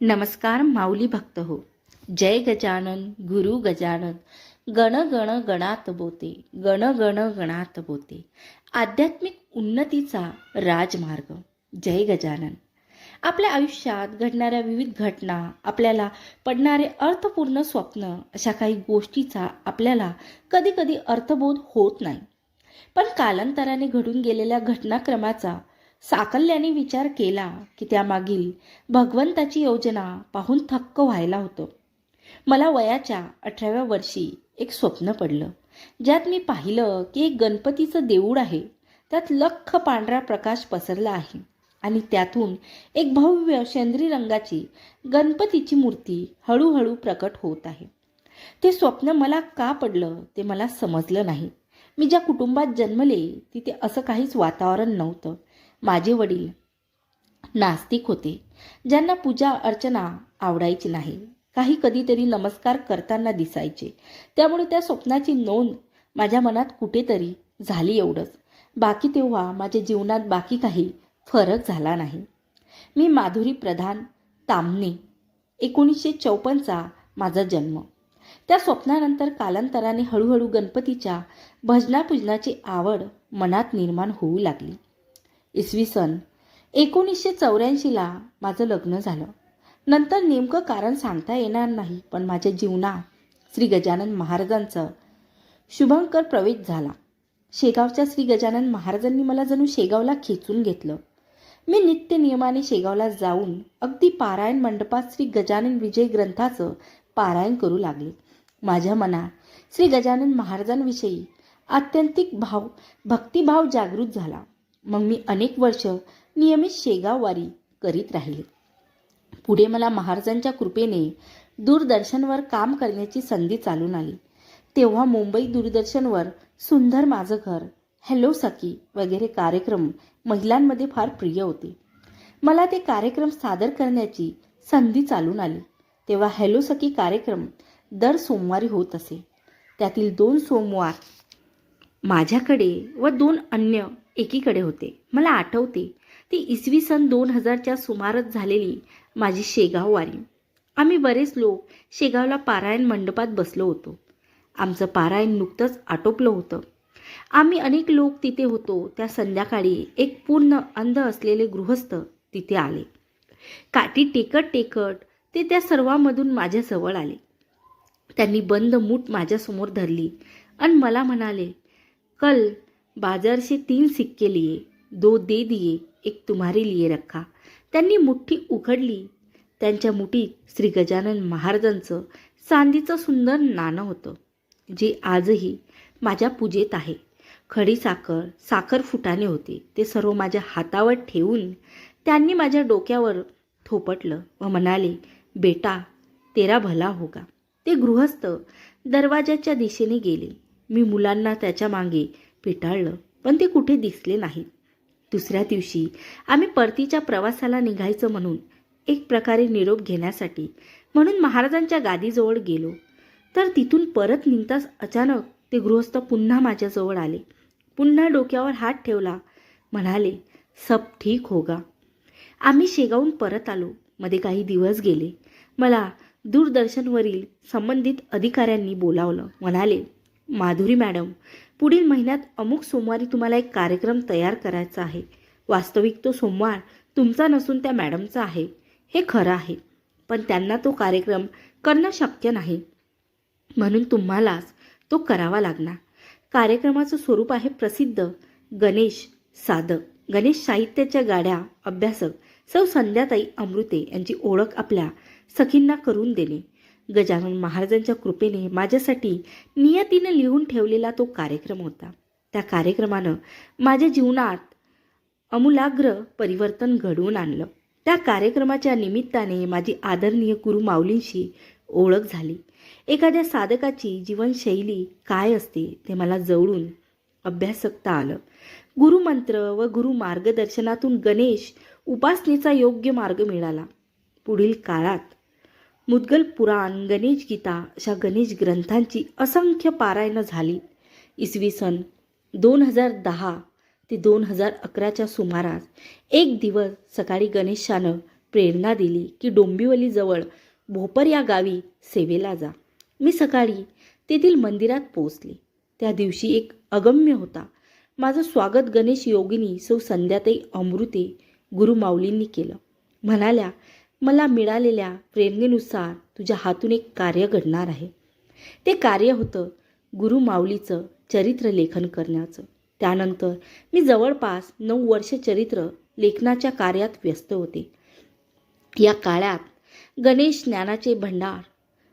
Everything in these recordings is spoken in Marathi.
नमस्कार माऊली भक्त हो. जय गजानन गुरु गजानन. गण गण गणात बोते, गण गण गणात बोते. आध्यात्मिक उन्नतीचा राजमार्ग. जय गजानन. आपल्या आयुष्यात घडणाऱ्या विविध घटना, आपल्याला पडणारे अर्थपूर्ण स्वप्न, अशा काही गोष्टीचा आपल्याला कधी कधी अर्थबोध होत नाही. पण कालांतराने घडून गेलेल्या घटनाक्रमाचा साकल्याने विचार केला की त्यामागील भगवंताची योजना पाहून थक्क व्हायला होतं. मला वयाच्या 18व्या वर्षी एक स्वप्न पडलं, ज्यात मी पाहिलं की एक गणपतीचं देऊळ आहे. त्यात लख्ख पांढरा प्रकाश पसरला आहे आणि त्यातून एक भव्य शेंद्री रंगाची गणपतीची मूर्ती हळूहळू प्रकट होत आहे. ते स्वप्न मला का पडलं ते मला समजलं नाही. मी ज्या कुटुंबात जन्मले तिथे असं काहीच वातावरण नव्हतं. माझे वडील नास्तिक होते, ज्यांना पूजा अर्चना आवडायची नाही. काही कधीतरी नमस्कार करताना दिसायचे. त्यामुळे त्या स्वप्नाची नोंद माझ्या मनात कुठेतरी झाली, एवढंच. बाकी तेव्हा माझ्या जीवनात बाकी काही फरक झाला नाही. मी माधुरी प्रधान तामणे, 1954चा माझा जन्म. त्या स्वप्नानंतर कालांतराने हळूहळू गणपतीच्या भजनापूजनाची आवड मनात निर्माण होऊ लागली. इसवी सन 1984ला माझं लग्न झालं. नंतर नेमकं कारण सांगता येणार नाही, पण माझ्या जीवनात श्री गजानन महाराजांचा शुभंकर प्रवेश झाला. शेगावच्या श्री गजानन महाराजांनी मला जणू शेगावला खेचून घेतलं. मी नित्य नियमाने शेगावला जाऊन अगदी पारायण मंडपात श्री गजानन विजय ग्रंथाचं पारायण करू लागले. माझ्या मनात श्री गजानन महाराजांविषयी आत्यंतिक भक्तिभाव जागृत झाला. मग मी अनेक वर्ष नियमित शेगाव वारी करीत राहिले. पुढे मला महाराजांच्या कृपेने दूरदर्शनवर काम करण्याची संधी चालून आली. तेव्हा मुंबई दूरदर्शनवर सुंदर माझं घर, हॅलो सखी वगैरे कार्यक्रम महिलांमध्ये फार प्रिय होते. मला ते कार्यक्रम सादर करण्याची संधी चालून आली. तेव्हा हॅलो सखी कार्यक्रम दर सोमवारी होत असे. त्यातील 2 सोमवार माझ्याकडे व 2 अन्य एकीकडे होते. मला आठवते ती इसवी सन 2000च्या सुमारास झालेली माझी शेगाव वारी. आम्ही बरेच लोक शेगावला पारायण मंडपात बसलो होतो. आमचं पारायण नुकतंच आटोपलं होतं. आम्ही अनेक लोक तिथे होतो. त्या संध्याकाळी एक पूर्ण अंध असलेले गृहस्थ तिथे आले. काठी टेकत टेकत ते त्या सर्वांमधून माझ्याजवळ आले. त्यांनी बंद मूठ माझ्यासमोर धरली आणि मला म्हणाले, कल बाजार से 3 सिक्के लिए, 2 दे दिए, एक तुम्हारे लिए रखा. त्यांनी मुठ्ठी उघडली. त्यांच्या मुठीत श्री गजानन महाराजांचं चांदीचं सुंदर नाणं होतं, जे आजही माझ्या पूजेत आहे. खडी साखर, साखर फुटाणे होते. ते सर्व माझ्या हातावर ठेवून त्यांनी माझ्या डोक्यावर थोपटलं व म्हणाले, बेटा तेरा भला होगा. ते गृहस्थ दरवाजाच्या दिशेने गेले. मी मुलांना त्याच्या मागे पिटाळलं, पण ते कुठे दिसले नाही. दुसऱ्या दिवशी आम्ही परतीच्या प्रवासाला निघायचं म्हणून, एक प्रकारे निरोप घेण्यासाठी म्हणून महाराजांच्या गादीजवळ गेलो. तर तिथून परत निघताच अचानक ते गृहस्थ पुन्हा माझ्याजवळ आले. पुन्हा डोक्यावर हात ठेवला. म्हणाले, सब ठीक होगा. आम्ही शेगावून परत आलो. मध्ये काही दिवस गेले. मला दूरदर्शनवरील संबंधित अधिकाऱ्यांनी बोलावलं. म्हणाले, माधुरी मॅडम, पुढील महिन्यात अमुक सोमवारी तुम्हाला एक कार्यक्रम तयार करायचा आहे. वास्तविक तो सोमवार तुमचा नसून त्या मॅडमचा आहे, हे खरं आहे. पण त्यांना तो कार्यक्रम करणं शक्य नाही, म्हणून तुम्हालाच तो करावा लागणार. कार्यक्रमाचं स्वरूप आहे प्रसिद्ध गणेश साधक, गणेश साहित्याच्या गाड्या अभ्यासक सौ संध्याताई अमृते यांची ओळख आपल्या सखींना करून देणे. गजानन महाराजांच्या कृपेने माझ्यासाठी नियतीनं लिहून ठेवलेला तो कार्यक्रम होता. त्या कार्यक्रमानं माझ्या जीवनात आमूलाग्र परिवर्तन घडवून आणलं. त्या कार्यक्रमाच्या निमित्ताने माझी आदरणीय गुरु माऊलींशी ओळख झाली. एखाद्या साधकाची जीवनशैली काय असते ते मला जवळून अभ्यासकता आलं. गुरुमंत्र व गुरु मार्गदर्शनातून गणेश उपासनेचा योग्य मार्ग मिळाला. पुढील काळात मुद्गल पुराण, गणेश गीता अशा गणेश ग्रंथांची असंख्य पारायणं झाली. इसवी सन 2010 ते 2011च्या सुमारास एक दिवस सकाळी गणेशानं प्रेरणा दिली की डोंबिवलीजवळ भोपर या गावी सेवेला जा. मी सकाळी तेथील मंदिरात पोचले. त्या दिवशी एक अगम्य होता. माझं स्वागत गणेश योगिनी सौ संध्याताई अमृते गुरु माऊलींनी केलं. म्हणाल्या, मला मिळालेल्या प्रेरणेनुसार तुझ्या हातून एक कार्य घडणार आहे. ते कार्य होतं गुरु माऊलीचं चरित्र लेखन करण्याचं. त्यानंतर मी जवळपास 9 वर्ष चरित्र लेखनाच्या कार्यात व्यस्त होते. या काळात गणेश ज्ञानाचे भंडार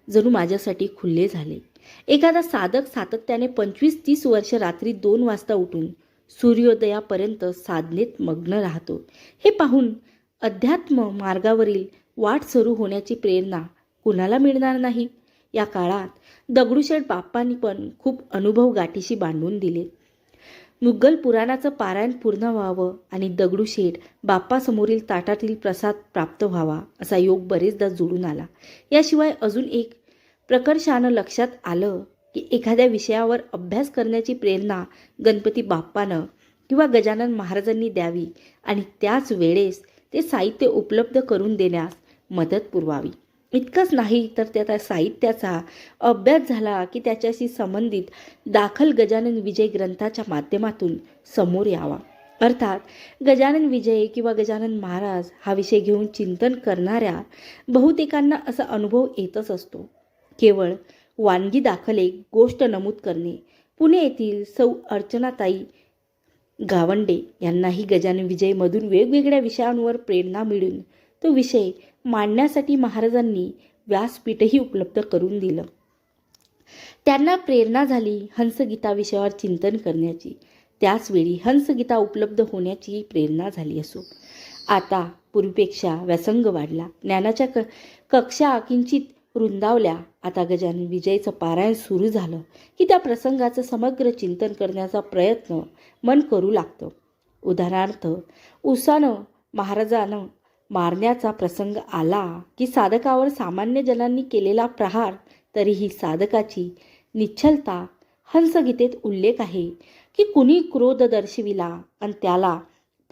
जणू माझ्यासाठी खुले झाले. एखादा साधक सातत्याने 25-30 वर्ष रात्री 2 वाजता उठून सूर्योदयापर्यंत साधनेत मग्न राहतो, हे पाहून अध्यात्म मार्गावरील वाट सुरू होण्याची प्रेरणा कुणाला मिळणार नाही. या काळात दगडूशेठ बाप्पांनी पण खूप अनुभव गाठीशी बांधून दिले. मुघल पुराणाचं पारायण पूर्ण व्हावं आणि दगडूशेठ बाप्पासमोरील ताटातील प्रसाद प्राप्त व्हावा असा योग बरेचदा जुळून आला. याशिवाय अजून एक प्रकर्षानं लक्षात आलं की एखाद्या विषयावर अभ्यास करण्याची प्रेरणा गणपती बाप्पानं किंवा गजानन महाराजांनी द्यावी आणि त्याच वेळेस ते साहित्य उपलब्ध करून देण्यास मदत पुरवावी. इतकंच नाही तर त्या साहित्याचा अभ्यास झाला की त्याच्याशी संबंधित दाखल गजानन विजय ग्रंथाच्या माध्यमातून समोर यावा. अर्थात गजानन विजय किंवा गजानन महाराज हा विषय घेऊन चिंतन करणाऱ्या बहुतेकांना असा अनुभव येतच असतो. केवळ वानगी दाखल एक गोष्ट नमूद करणे. पुणे येथील सौ अर्चनाताई गावंडे यांनाही गजानन विजयमधून वेगवेगळ्या विषयांवर प्रेरणा मिळून तो विषय मांडण्यासाठी महाराजांनी व्यासपीठही उपलब्ध करून दिलं. त्यांना प्रेरणा झाली हंसगीता विषयावर चिंतन करण्याची. त्याचवेळी हंसगीता उपलब्ध होण्याची प्रेरणा झाली असो. आता पूर्वीपेक्षा व्यासंग वाढला. ज्ञानाच्या कक्षा किंचित रुंदावल्या. आता गजानन विजयचं पारायण सुरू झालं की त्या प्रसंगाचं समग्र चिंतन करण्याचा प्रयत्न मन करू लागतं. उदाहरणार्थ उसानं महाराजानं मारण्याचा प्रसंग आला की साधकावर सामान्य जनांनी केलेला प्रहार, तरीही साधकाची निश्चलता. हंसगीतेत उल्लेख आहे की कुणी क्रोध दर्शविला आणि त्याला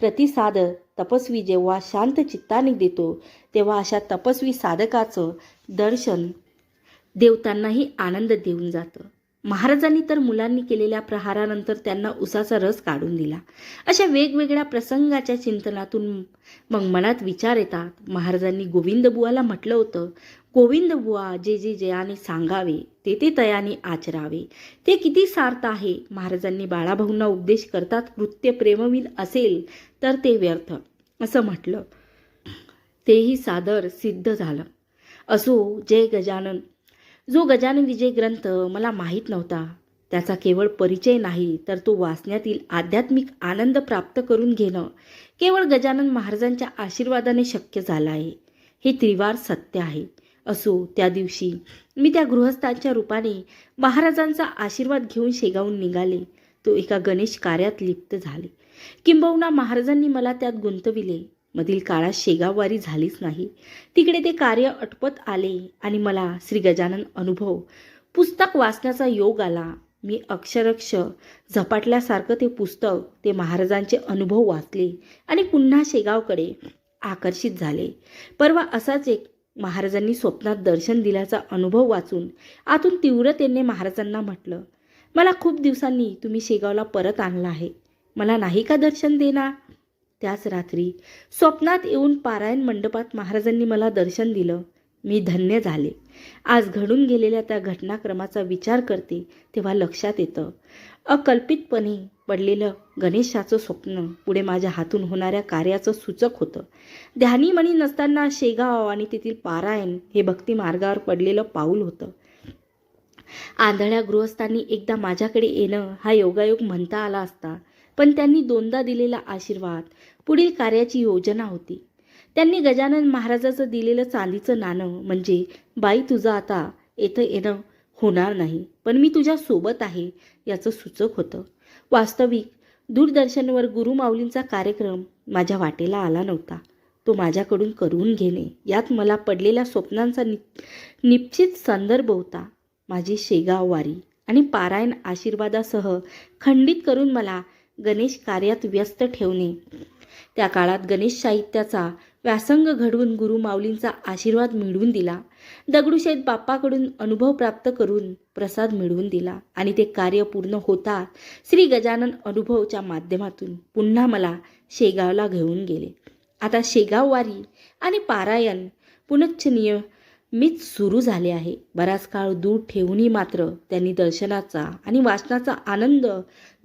प्रतिसाद तपस्वी जेव्हा शांत चित्ताने देतो तेव्हा अशा तपस्वी साधकाचं दर्शन देवतांनाही आनंद देऊन जातं. महाराजांनी तर मुलांनी केलेल्या प्रहारानंतर त्यांना उसाचा रस काढून दिला. अशा वेगवेगळ्या प्रसंगाच्या चिंतनातून मग मनात विचार येतात. महाराजांनी गोविंदबुवाला म्हटलं होतं, गोविंदबुवा जे जे जयाने सांगावे ते ते तयाने आचरावे, ते किती सार्थ आहे. महाराजांनी बाळाभाऊंना उपदेश करतात, कृत्य प्रेमवीर असेल तर ते व्यर्थ असं म्हटलं. तेही सादर सिद्ध झालं. असो जय गजानन. जो गजानन विजय ग्रंथ मला माहीत नव्हता त्याचा केवळ परिचय नाही तर तो वाचण्यातील आध्यात्मिक आनंद प्राप्त करून घेणं केवळ गजानन महाराजांच्या आशीर्वादाने शक्य झालं आहे. हे त्रिवार सत्य आहे. असो त्या दिवशी मी त्या गृहस्थांच्या रूपाने महाराजांचा आशीर्वाद घेऊन शेगावून निघाले. तो एका गणेश कार्यात लिप्त झाले. किंबहुना महाराजांनी मला त्यात गुंतविले. मधील काळात शेगाववारी झालीच नाही. तिकडे ते कार्य अटपत आले आणि मला श्री गजानन अनुभव पुस्तक वाचण्याचा योग आला. मी अक्षरक्ष झपाटल्यासारखं ते पुस्तक, ते महाराजांचे अनुभव वाचले आणि पुन्हा शेगावकडे आकर्षित झाले. परवा असाच एक महाराजांनी स्वप्नात दर्शन दिल्याचा अनुभव वाचून आतून तीव्रतेने महाराजांना म्हटलं, मला खूप दिवसांनी तुम्ही शेगावला परत आणलं आहे. मला नाही का दर्शन देणार? त्याच रात्री स्वप्नात येऊन पारायण मंडपात महाराजांनी मला दर्शन दिलं. मी धन्य झाले. आज घडून गेलेल्या त्या घटनाक्रमाचा विचार करते तेव्हा लक्षात येतं, अकल्पितपणे पडलेलं गणेशाचं स्वप्न पुढे माझ्या हातून होणाऱ्या कार्याचं सूचक होतं. ध्यानीमणी नसताना शेगाव आणि तेथील पारायण हे भक्ती मार्गावर पडलेलं पाऊल होतं. आंधळ्या गृहस्थांनी एकदा माझ्याकडे येणं हा योगायोग म्हणता आला असता, पण त्यांनी दोनदा दिलेला आशीर्वाद पुढील कार्याची योजना होती. त्यांनी गजानन महाराजाचं दिलेलं चांदीचं नाणं म्हणजे, बाई तुझं आता येतं येणं होणार नाही पण मी तुझ्या सोबत आहे याचं सूचक होतं. वास्तविक दूरदर्शनवर गुरु माऊलींचा कार्यक्रम माझ्या वाटेला आला नव्हता. तो माझ्याकडून करून घेणे यात मला पडलेल्या स्वप्नांचा निश्चित संदर्भ होता. माझी शेगाव वारी आणि पारायण आशीर्वादासह खंडित करून मला गणेश कार्यात व्यस्त ठेवणे. त्या काळात गणेश साहित्याचा व्यासंग घडवून गुरु माऊलींचा आशीर्वाद मिळवून दिला. दगडूशेठ बाप्पाकडून अनुभव प्राप्त करून प्रसाद मिळवून दिला आणि ते कार्य पूर्ण होता श्री गजानन अनुभवच्या माध्यमातून पुन्हा मला शेगावला घेऊन गेले. आता शेगाव वारी आणि पारायण पुनश्च नियमित सुरू झाले आहे. बराच काळ दूर ठेवूनही मात्र त्यांनी दर्शनाचा आणि वाचनाचा आनंद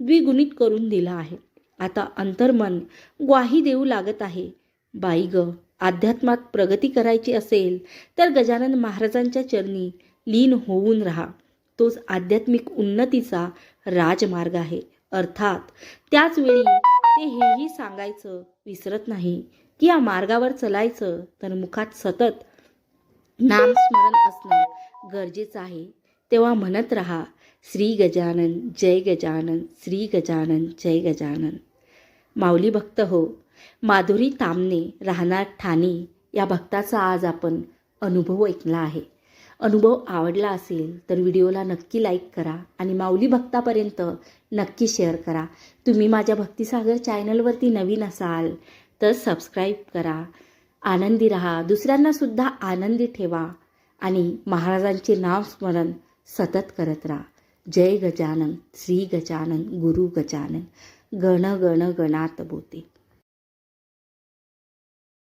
द्विगुणित करून दिला आहे. आता अंतर्मन ग्वाही देऊ लागत आहे, बाई ग, अध्यात्मात प्रगती करायची असेल तर गजानन महाराजांच्या चरणी लीन होऊन राहा. तोच आध्यात्मिक उन्नतीचा राजमार्ग आहे. अर्थात त्याच वेळी ते हेही सांगायचं विसरत नाही की या मार्गावर चलायचं तर मुखात सतत नामस्मरण असणं गरजेचं आहे. तेव्हा म्हणत राहा, श्री गजानन जय गजानन, श्री गजानन जय गजानन. माऊली भक्त हो, माधुरी तामणे राहणार ठाणे या भक्ताचा आज आपण अनुभव ऐकला आहे. अनुभव आवडला असेल तर व्हिडिओला नक्की लाईक करा आणि माऊली भक्तापर्यंत नक्की शेअर करा. तुम्ही माझ्या भक्तिसागर चॅनलवरती नवीन असाल तर सबस्क्राईब करा. आनंदी राहा, दुसऱ्यांनासुद्धा आनंदी ठेवा आणि महाराजांचे नामस्मरण सतत करत राहा. जय गजानन, श्री गजानन, गुरु गजानन, गण गण गणात बोते.